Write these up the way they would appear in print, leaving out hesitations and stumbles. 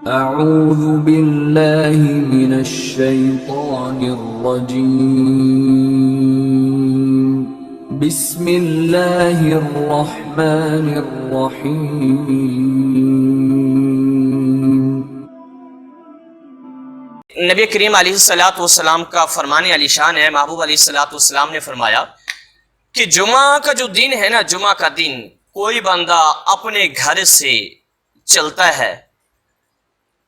اعوذ باللہ من الشیطان الرجیم بسم اللہ الرحمن الرحیم۔ نبی کریم علیہ الصلوۃ والسلام کا فرمان علی شان ہے، محبوب علیہ الصلوۃ والسلام نے فرمایا کہ جمعہ کا جو دن ہے نا، جمعہ کا دن کوئی بندہ اپنے گھر سے چلتا ہے،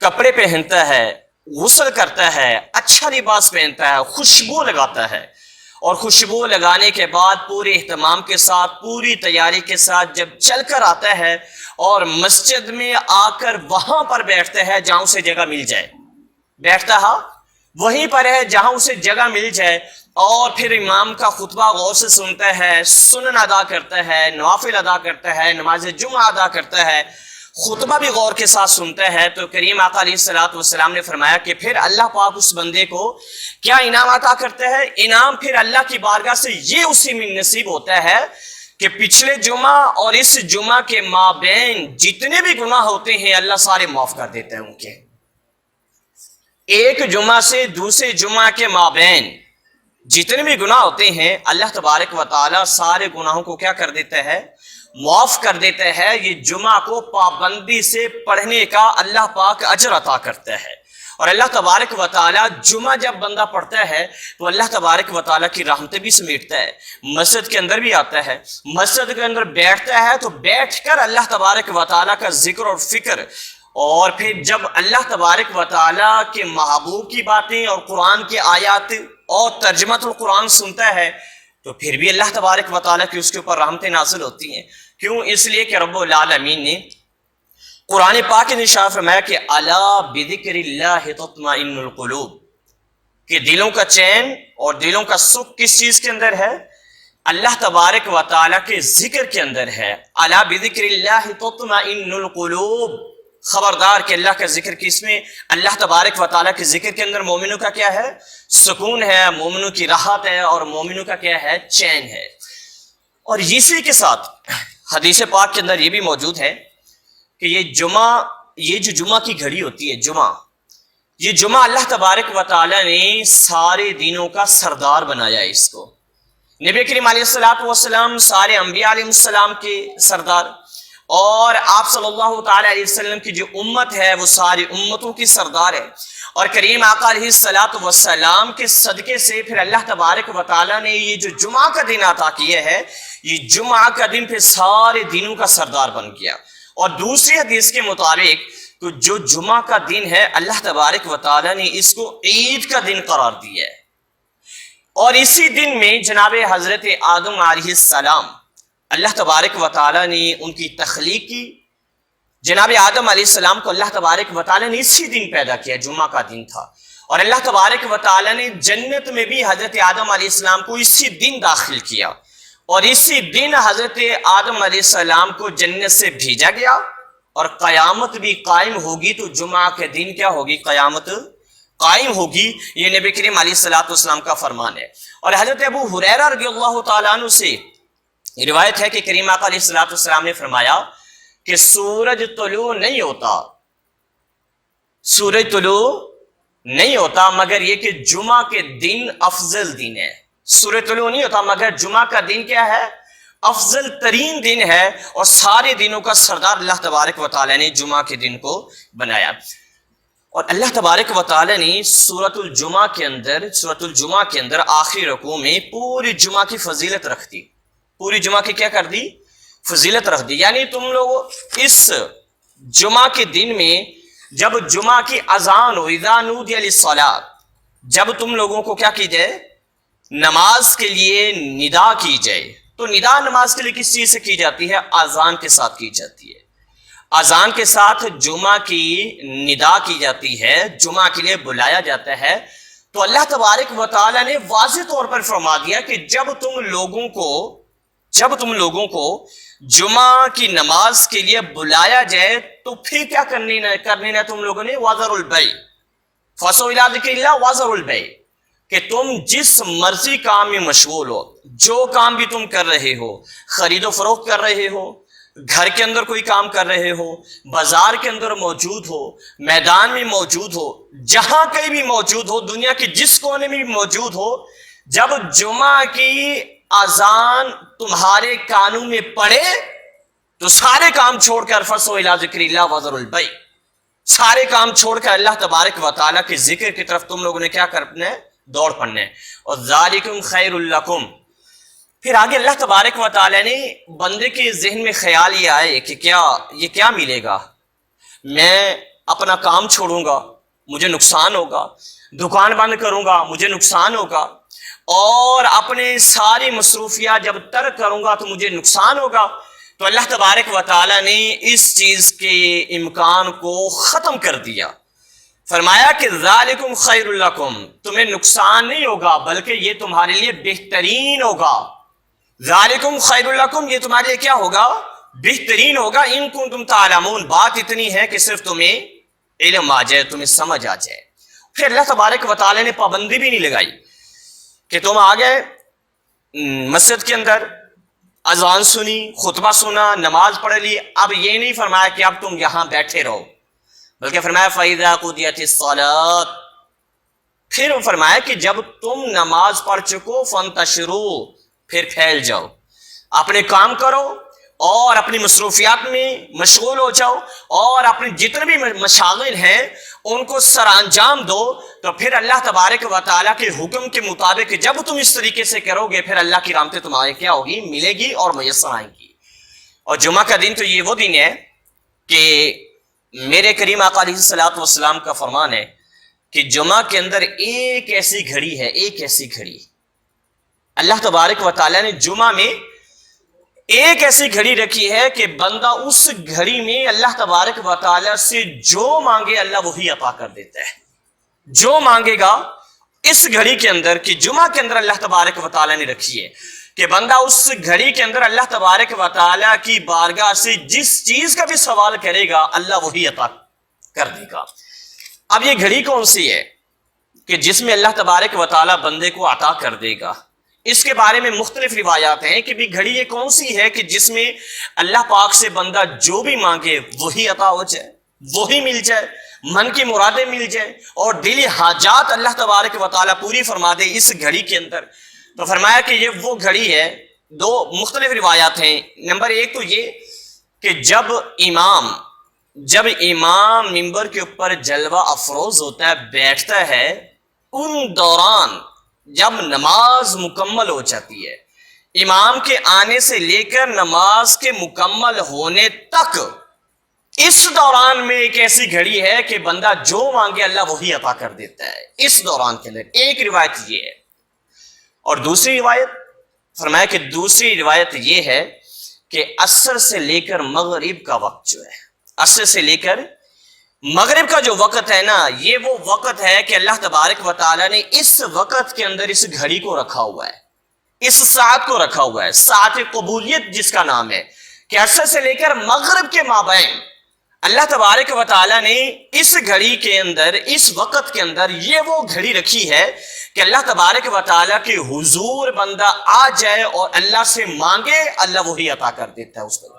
کپڑے پہنتا ہے، غسل کرتا ہے، اچھا لباس پہنتا ہے، خوشبو لگاتا ہے، اور خوشبو لگانے کے بعد پورے اہتمام کے ساتھ، پوری تیاری کے ساتھ جب چل کر آتا ہے اور مسجد میں آ کر وہاں پر بیٹھتا ہے جہاں اسے جگہ مل جائے، بیٹھتا ہے وہیں پر ہے جہاں اسے جگہ مل جائے، اور پھر امام کا خطبہ غور سے سنتا ہے، سنن ادا کرتا ہے، نوافل ادا کرتا ہے، نماز جمعہ ادا کرتا ہے، خطبہ بھی غور کے ساتھ سنتا ہے، تو کریم آقا علیہ الصلوۃ والسلام نے فرمایا کہ پھر اللہ پاک اس بندے کو کیا انعام عطا کرتا ہے؟ انعام پھر اللہ کی بارگاہ سے یہ اسی میں نصیب ہوتا ہے کہ پچھلے جمعہ اور اس جمعہ کے مابین جتنے بھی گناہ ہوتے ہیں اللہ سارے معاف کر دیتا ہے ان کے۔ ایک جمعہ سے دوسرے جمعہ کے مابین جتنے بھی گناہ ہوتے ہیں اللہ تبارک و تعالی سارے گناہوں کو کیا کر دیتا ہے؟ معاف کر دیتا ہے۔ یہ جمعہ کو پابندی سے پڑھنے کا اللہ پاک اجر عطا کرتا ہے، اور اللہ تبارک و تعالی جمعہ جب بندہ پڑھتا ہے تو اللہ تبارک و تعالی کی رحمتیں بھی سمیٹتا ہے، مسجد کے اندر بھی آتا ہے، مسجد کے اندر بیٹھتا ہے تو بیٹھ کر اللہ تبارک و تعالی کا ذکر اور فکر، اور پھر جب اللہ تبارک و تعالی کے محبوب کی باتیں اور قرآن کی آیات اور ترجمۃ القرآن سنتا ہے تو پھر بھی اللہ تبارک و تعالیٰ کی اس کے اوپر رحمتیں نازل ہوتی ہیں۔ کیوں؟ اس لیے کہ رب العالمین نے قرآن پاک میں ارشاد فرمایا کہ الا بذکر اللہ تطمئن القلوب، کہ دلوں کا چین اور دلوں کا سکھ کس چیز کے اندر ہے؟ اللہ تبارک و تعالیٰ کے ذکر کے اندر ہے۔ الا بذکر اللہ تطمئن القلوب، خبردار کہ اللہ کا ذکر کس میں؟ اللہ تبارک و تعالیٰ کے ذکر کے اندر مومنوں کا کیا ہے؟ سکون ہے، مومنوں کی راحت ہے، اور مومنوں کا کیا ہے؟ چین ہے۔ اور اسی کے ساتھ حدیث پاک کے اندر یہ بھی موجود ہے کہ یہ جو جمعہ کی گھڑی ہوتی ہے، یہ جمعہ اللہ تبارک و تعالیٰ نے سارے دینوں کا سردار بنایا ہے اس کو۔ نبی کریم علیہ الصلوۃ والسلام سارے انبیاء علیہ السلام کے سردار، اور آپ صلی اللہ تعالی علیہ وسلم کی جو امت ہے وہ ساری امتوں کی سردار ہے، اور کریم آقا علیہ الصلوۃ والسلام کے صدقے سے پھر اللہ تبارک و تعالیٰ نے یہ جو جمعہ کا دن عطا کیا ہے، یہ جمعہ کا دن پھر سارے دنوں کا سردار بن گیا۔ اور دوسری حدیث کے مطابق تو جو جمعہ کا دن ہے اللہ تبارک و تعالیٰ نے اس کو عید کا دن قرار دیا ہے، اور اسی دن میں جناب حضرت آدم علیہ السلام اللہ تبارک و تعالیٰ نے ان کی تخلیق کی۔ جناب آدم علیہ السلام کو اللہ تبارک و تعالیٰ نے اسی دن پیدا کیا، جمعہ کا دن تھا، اور اللہ تبارک و تعالیٰ نے جنت میں بھی حضرت آدم علیہ السلام کو اسی دن داخل کیا، اور اسی دن حضرت آدم علیہ السلام کو جنت سے بھیجا گیا، اور قیامت بھی قائم ہوگی تو جمعہ کے دن کیا ہوگی؟ قیامت قائم ہوگی۔ یہ نبی کریم علیہ الصلوۃ والسلام کا فرمان ہے۔ اور حضرت ابو ہریرہ رضی اللہ تعالیٰ عنہ سے روایت ہے کہ کریم آقا علیہ الصلوۃ والسلام نے فرمایا کہ سورج طلوع نہیں ہوتا مگر یہ کہ جمعہ کے دن افضل دن ہے۔ سورج طلوع نہیں ہوتا مگر جمعہ کا دن کیا ہے؟ افضل ترین دن ہے، اور سارے دنوں کا سردار اللہ تبارک و تعالیٰ نے جمعہ کے دن کو بنایا۔ اور اللہ تبارک و تعالیٰ نے سورۃ الجمعہ کے اندر آخری رکوع میں پوری جمعہ کی فضیلت رکھ دی، پوری جمعہ کی کیا کر دی؟ فضیلت رکھ دی۔ یعنی تم لوگ اس جمعہ کے دن میں جب جمعہ کی اذان ہو، اذا نودی للصلاۃ، جب تم لوگوں کو کیا کی جائے؟ نماز کے لیے ندا کی جائے، تو ندا نماز کے لیے کس چیز سے کی جاتی ہے؟ اذان کے ساتھ کی جاتی ہے۔ اذان کے ساتھ جمعہ کی ندا کی جاتی ہے، جمعہ کے لیے بلایا جاتا ہے۔ تو اللہ تبارک و تعالیٰ نے واضح طور پر فرما دیا کہ جب تم لوگوں کو جمعہ کی نماز کے لیے بلایا جائے تو پھر کیا کرنے تم لوگوں نے؟ وَذَرُوا الْبَيْعَ فَاسْعَوْا إِلَىٰ ذِكْرِ اللَّهِ وَذَرُوا الْبَيْعَ، کہ تم جس مرضی کام میں مشغول ہو، جو کام بھی تم کر رہے ہو، خرید و فروخت کر رہے ہو، گھر کے اندر کوئی کام کر رہے ہو، بازار کے اندر موجود ہو، میدان میں موجود ہو، جہاں کہیں بھی موجود ہو، دنیا کے جس کونے میں بھی موجود ہو، جب جمعہ کی اذان تمہارے کانوں میں پڑے تو سارے کام چھوڑ کر فَصَوْا إِلَىٰ ذِكْرِ اللَّهِ وَذَرُوا الْبَيْعَ، سارے کام چھوڑ کر اللہ تبارک و تعالیٰ کے ذکر کی طرف تم لوگوں نے کیا کرنا ہے؟ دوڑ پڑنا ہے. اور ذَلِكُمْ خَيْرٌ لَكُمْ. پھر آگے اللہ تبارک و تعالیٰ نے بندے کے ذہن میں خیال یہ آئے کہ یہ کیا ملے گا، میں اپنا کام چھوڑوں گا مجھے نقصان ہوگا، دکان بند کروں گا مجھے نقصان ہوگا، اور اپنے ساری مصروفیات جب ترک کروں گا تو مجھے نقصان ہوگا. تو اللہ تبارک و تعالیٰ نے اس چیز کے امکان کو ختم کر دیا. فرمایا کہ ذالکم خیر لکم، تمہیں نقصان نہیں ہوگا بلکہ یہ تمہارے لیے بہترین ہوگا. ذالکم خیر لکم، یہ تمہارے لیے کیا ہوگا؟ بہترین ہوگا. ان کنتم تعلمون، بات اتنی ہے کہ صرف تمہیں علم آ جائے، تمہیں سمجھ آ جائے. پھر اللہ تبارک و تعالیٰ نے پابندی بھی نہیں لگائی کہ تم آ گئے مسجد کے اندر، اذان سنی، خطبہ سنا، نماز پڑھ لی. اب یہ نہیں فرمایا کہ اب تم یہاں بیٹھے رہو، بلکہ فرمایا فَإِذَا قُضِيَتِ الصَّلَاةُ، پھر فرمایا کہ جب تم نماز پڑھ چکو فَانْتَشِرُوا، پھر پھیل جاؤ، اپنے کام کرو اور اپنی مصروفیات میں مشغول ہو جاؤ، اور اپنے جتنے بھی مشاغل ہیں ان کو سر انجام دو. تو پھر اللہ تبارک و تعالیٰ کے حکم کے مطابق جب تم اس طریقے سے کرو گے پھر اللہ کی رحمتیں تمہارے کیا ہوگی؟ ملے گی اور میسر آئیں گی. اور جمعہ کا دن تو یہ وہ دن ہے کہ میرے کریم آقا علیہ الصلوۃ والسلام کا فرمان ہے کہ جمعہ کے اندر ایک ایسی گھڑی ہے، ایک ایسی گھڑی اللہ تبارک و تعالیٰ نے جمعہ میں ایک ایسی گھڑی رکھی ہے کہ بندہ اس گھڑی میں اللہ تبارک و تعالیٰ سے جو مانگے اللہ وہی عطا کر دیتا ہے. جو مانگے گا اس گھڑی کے اندر، کہ جمعہ کے اندر اللہ تبارک و تعالیٰ نے رکھی ہے کہ بندہ اس گھڑی کے اندر اللہ تبارک و تعالیٰ کی بارگاہ سے جس چیز کا بھی سوال کرے گا اللہ وہی عطا کر دے گا. اب یہ گھڑی کون سی ہے کہ جس میں اللہ تبارک و تعالیٰ بندے کو عطا کر دے گا؟ اس کے بارے میں مختلف روایات ہیں کہ بھی گھڑی یہ کون سی ہے کہ جس میں اللہ پاک سے بندہ جو بھی مانگے وہی عطا ہو جائے، وہی مل جائے، من کی مرادیں مل جائیں اور دلی حاجات اللہ تبارک و تعالیٰ پوری فرما دے اس گھڑی کے اندر. تو فرمایا کہ یہ وہ گھڑی ہے. دو مختلف روایات ہیں. نمبر ایک تو یہ کہ جب امام منبر کے اوپر جلوہ افروز ہوتا ہے، بیٹھتا ہے، ان دوران جب نماز مکمل ہو جاتی ہے، امام کے آنے سے لے کر نماز کے مکمل ہونے تک، اس دوران میں ایک ایسی گھڑی ہے کہ بندہ جو مانگے اللہ وہی عطا کر دیتا ہے. اس دوران کے اندر ایک روایت یہ ہے. اور دوسری روایت فرمایا کہ دوسری روایت یہ ہے کہ عصر سے لے کر مغرب کا وقت جو ہے، عصر سے لے کر مغرب کا جو وقت ہے نا، یہ وہ وقت ہے کہ اللہ تبارک و تعالیٰ نے اس وقت کے اندر اس گھڑی کو رکھا ہوا ہے، اس ساعت کو رکھا ہوا ہے، ساعت قبولیت جس کا نام ہے، کہ عصر سے لے کر مغرب کے مابین اللہ تبارک و تعالیٰ نے اس گھڑی کے اندر، اس وقت کے اندر یہ وہ گھڑی رکھی ہے کہ اللہ تبارک و تعالیٰ کے حضور بندہ آ جائے اور اللہ سے مانگے اللہ وہی عطا کر دیتا ہے، اس کو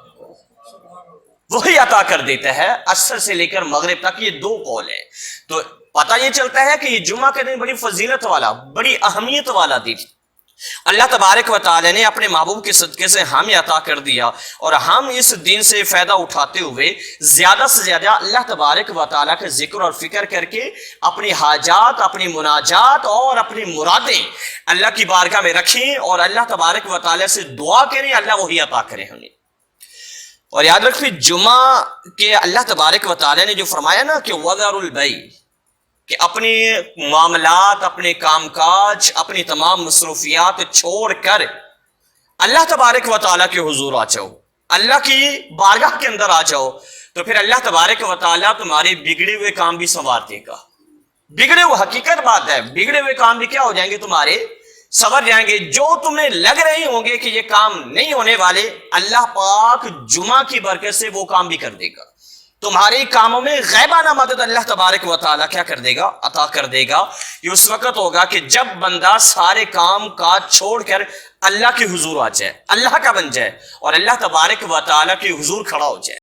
وہی عطا کر دیتا ہے. عصر سے لے کر مغرب تک یہ دو قول ہے. تو پتہ یہ چلتا ہے کہ یہ جمعہ کے دن بڑی فضیلت والا، بڑی اہمیت والا دن اللہ تبارک و تعالی نے اپنے محبوب کے صدقے سے ہمیں عطا کر دیا، اور ہم اس دن سے فائدہ اٹھاتے ہوئے زیادہ سے زیادہ اللہ تبارک و تعالی کے ذکر اور فکر کر کے اپنی حاجات، اپنی مناجات اور اپنی مرادیں اللہ کی بارگاہ میں رکھیں اور اللہ تبارک و تعالی سے دعا کریں، اللہ وہی عطا کرے ہمیں. اور یاد رکھیں جمعہ کے اللہ تبارک و تعالی نے جو فرمایا نا کہ وَذَرُوا الْبَيْعَ، کہ اپنے معاملات، اپنے کام کاج، اپنی تمام مصروفیات چھوڑ کر اللہ تبارک و تعالیٰ کے حضور آ جاؤ، اللہ کی بارگاہ کے اندر آ جاؤ، تو پھر اللہ تبارک و تعالیٰ تمہارے بگڑے ہوئے کام بھی سنوار دے گا. بگڑے ہوئے، حقیقت بات ہے، بگڑے ہوئے کام بھی کیا ہو جائیں گے؟ تمہارے سنور جائیں گے. جو تمہیں لگ رہے ہوں گے کہ یہ کام نہیں ہونے والے، اللہ پاک جمعہ کی برکت سے وہ کام بھی کر دے گا. تمہاری کاموں میں غیبانہ مدد اللہ تبارک و تعالیٰ کیا کر دے گا؟ عطا کر دے گا۔ یہ اس وقت ہوگا کہ جب بندہ سارے کام کاج چھوڑ کر اللہ کے حضور آ جائے، اللہ کا بن جائے اور اللہ تبارک و تعالیٰ کے حضور کھڑا ہو جائے۔